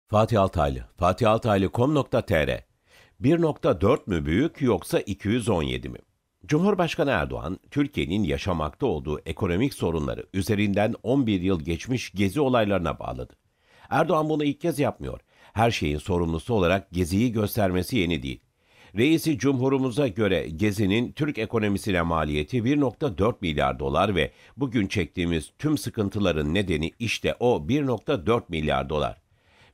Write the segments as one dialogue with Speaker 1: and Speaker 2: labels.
Speaker 1: Fatih Altaylı, fatihaltaylı.com.tr 1.4 mü büyük yoksa 217 mi? Cumhurbaşkanı Erdoğan, Türkiye'nin yaşamakta olduğu ekonomik sorunları üzerinden 11 yıl geçmiş Gezi olaylarına bağladı. Erdoğan bunu ilk kez yapmıyor. Her şeyin sorumlusu olarak Gezi'yi göstermesi yeni değil. Reisi Cumhurumuza göre Gezi'nin Türk ekonomisine maliyeti 1.4 milyar dolar ve bugün çektiğimiz tüm sıkıntıların nedeni işte o 1.4 milyar dolar.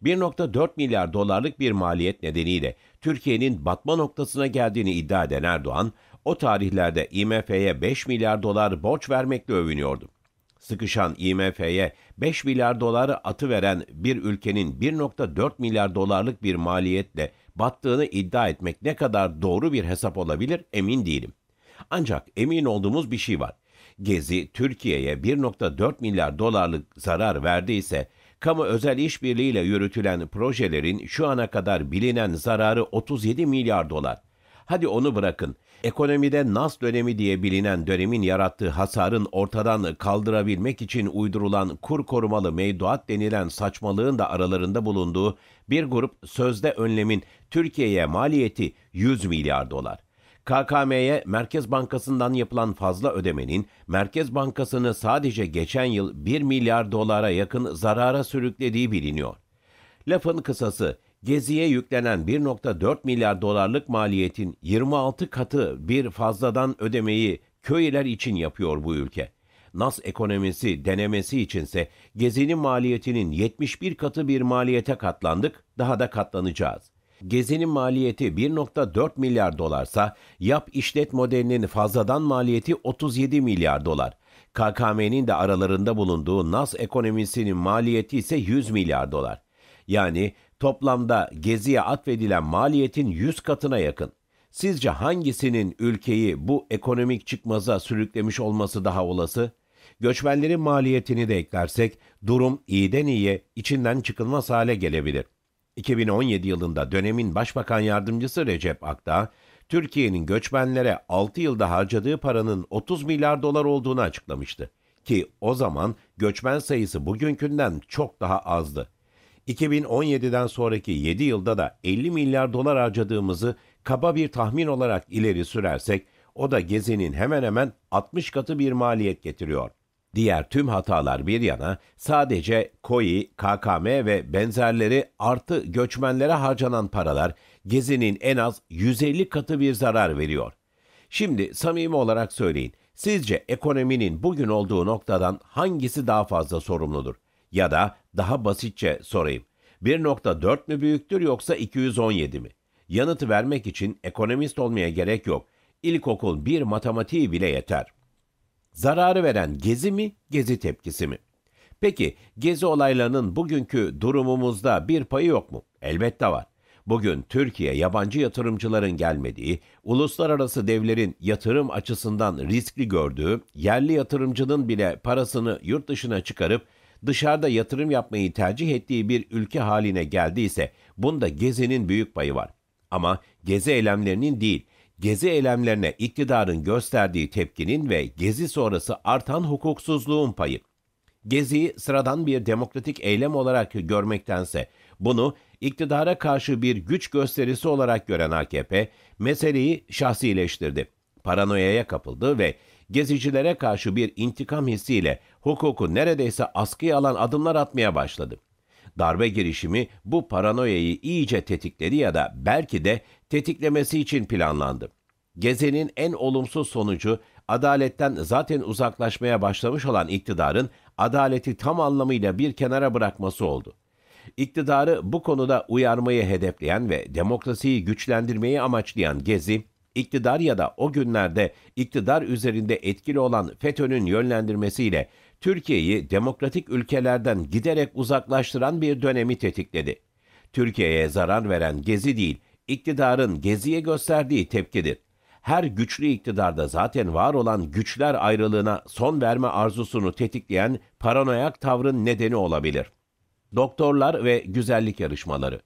Speaker 1: 1.4 milyar dolarlık bir maliyet nedeniyle Türkiye'nin batma noktasına geldiğini iddia eden Erdoğan, o tarihlerde IMF'ye 5 milyar dolar borç vermekle övünüyordu. Sıkışan IMF'ye 5 milyar doları atıveren bir ülkenin 1.4 milyar dolarlık bir maliyetle battığını iddia etmek ne kadar doğru bir hesap olabilir emin değilim. Ancak emin olduğumuz bir şey var. Gezi Türkiye'ye 1.4 milyar dolarlık zarar verdiyse, kamu özel işbirliğiyle yürütülen projelerin şu ana kadar bilinen zararı 37 milyar dolar. Hadi onu bırakın. Ekonomide Nas dönemi diye bilinen dönemin yarattığı hasarın ortadan kaldırabilmek için uydurulan kur korumalı mevduat denilen saçmalığın da aralarında bulunduğu bir grup sözde önlemin Türkiye'ye maliyeti 100 milyar dolar. KKM'ye Merkez Bankası'ndan yapılan fazla ödemenin Merkez Bankası'nı sadece geçen yıl 1 milyar dolara yakın zarara sürüklediği biliniyor. Lafın kısası, Gezi'ye yüklenen 1.4 milyar dolarlık maliyetin 26 katı bir fazladan ödemeyi köyler için yapıyor bu ülke. Nas ekonomisi denemesi içinse Gezi'nin maliyetinin 71 katı bir maliyete katlandık, daha da katlanacağız. Gezi'nin maliyeti 1.4 milyar dolarsa yap işlet modelinin fazladan maliyeti 37 milyar dolar. KKM'nin de aralarında bulunduğu Nas ekonomisinin maliyeti ise 100 milyar dolar. Yani toplamda Gezi'ye atfedilen maliyetin 100 katına yakın. Sizce hangisinin ülkeyi bu ekonomik çıkmaza sürüklemiş olması daha olası? Göçmenlerin maliyetini de eklersek durum iyiden iyiye içinden çıkılmaz hale gelebilir. 2017 yılında dönemin Başbakan Yardımcısı Recep Akdağ, Türkiye'nin göçmenlere 6 yılda harcadığı paranın 30 milyar dolar olduğunu açıklamıştı. Ki o zaman göçmen sayısı bugünkünden çok daha azdı. 2017'den sonraki 7 yılda da 50 milyar dolar harcadığımızı kaba bir tahmin olarak ileri sürersek, o da Gezi'nin hemen hemen 60 katı bir maliyet getiriyor. Diğer tüm hatalar bir yana sadece KOİ, KKM ve benzerleri artı göçmenlere harcanan paralar Gezi'nin en az 150 katı bir zarar veriyor. Şimdi samimi olarak söyleyin, sizce ekonominin bugün olduğu noktadan hangisi daha fazla sorumludur? Ya da daha basitçe sorayım, 1.4 mü büyüktür yoksa 217 mi? Yanıtı vermek için ekonomist olmaya gerek yok. İlkokul 1 matematiği bile yeter. Zararı veren Gezi mi, Gezi tepkisi mi? Peki Gezi olaylarının bugünkü durumumuzda bir payı yok mu? Elbette var. Bugün Türkiye yabancı yatırımcıların gelmediği, uluslararası devlerin yatırım açısından riskli gördüğü, yerli yatırımcının bile parasını yurt dışına çıkarıp dışarıda yatırım yapmayı tercih ettiği bir ülke haline geldiyse bunda Gezi'nin büyük payı var. Ama Gezi eylemlerinin değil, Gezi eylemlerine iktidarın gösterdiği tepkinin ve Gezi sonrası artan hukuksuzluğun payı. Gezi'yi sıradan bir demokratik eylem olarak görmektense bunu iktidara karşı bir güç gösterisi olarak gören AKP meseleyi şahsileştirdi. Paranoyaya kapıldı ve gezicilere karşı bir intikam hissiyle hukuku neredeyse askıya alan adımlar atmaya başladı. Darbe girişimi bu paranoyayı iyice tetikledi ya da belki de tetiklemesi için planlandı. Gezi'nin en olumsuz sonucu adaletten zaten uzaklaşmaya başlamış olan iktidarın adaleti tam anlamıyla bir kenara bırakması oldu. İktidarı bu konuda uyarmayı hedefleyen ve demokrasiyi güçlendirmeyi amaçlayan Gezi, iktidar ya da o günlerde iktidar üzerinde etkili olan FETÖ'nün yönlendirmesiyle Türkiye'yi demokratik ülkelerden giderek uzaklaştıran bir dönemi tetikledi. Türkiye'ye zarar veren Gezi değil, iktidarın Gezi'ye gösterdiği tepkidir. Her güçlü iktidarda zaten var olan güçler ayrılığına son verme arzusunu tetikleyen paranoyak tavrın nedeni olabilir. Doktorlar ve güzellik yarışmaları.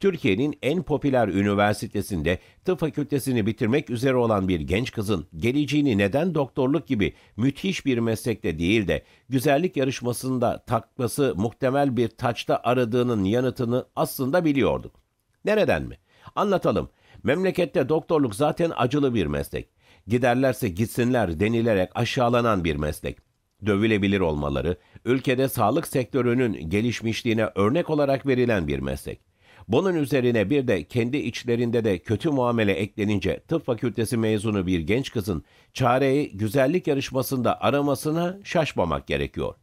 Speaker 1: Türkiye'nin en popüler üniversitesinde tıp fakültesini bitirmek üzere olan bir genç kızın geleceğini neden doktorluk gibi müthiş bir meslekte değil de güzellik yarışmasında takması muhtemel bir taçta aradığının yanıtını aslında biliyorduk. Nereden mi? Anlatalım. Memlekette doktorluk zaten acılı bir meslek. Giderlerse gitsinler denilerek aşağılanan bir meslek. Dövülebilir olmaları, ülkede sağlık sektörünün gelişmişliğine örnek olarak verilen bir meslek. Bunun üzerine bir de kendi içlerinde de kötü muamele eklenince tıp fakültesi mezunu bir genç kızın çareyi güzellik yarışmasında aramasına şaşmamak gerekiyor.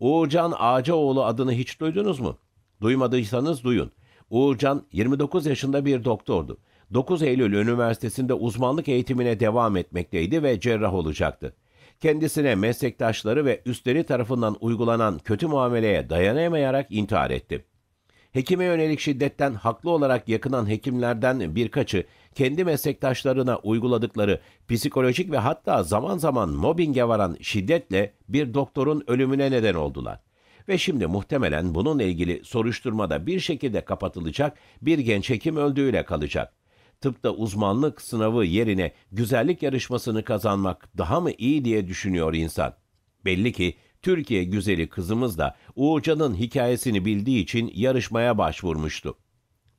Speaker 1: Uğurcan Ağacaoğlu adını hiç duydunuz mu? Duymadıysanız duyun. Uğurcan 29 yaşında bir doktordu. 9 Eylül Üniversitesi'nde uzmanlık eğitimine devam etmekteydi ve cerrah olacaktı. Kendisine meslektaşları ve üstleri tarafından uygulanan kötü muameleye dayanamayarak intihar etti. Hekime yönelik şiddetten haklı olarak yakınan hekimlerden birkaçı kendi meslektaşlarına uyguladıkları psikolojik ve hatta zaman zaman mobbinge varan şiddetle bir doktorun ölümüne neden oldular. Ve şimdi muhtemelen bununla ilgili soruşturmada bir şekilde kapatılacak, bir genç hekim öldüğüyle kalacak. Tıpta uzmanlık sınavı yerine güzellik yarışmasını kazanmak daha mı iyi diye düşünüyor insan. Belli ki Türkiye güzeli kızımız da Uğurcan'ın hikayesini bildiği için yarışmaya başvurmuştu.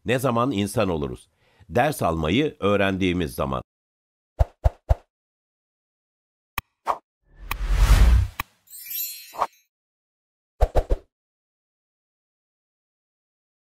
Speaker 1: Ne zaman insan oluruz? Ders almayı öğrendiğimiz zaman.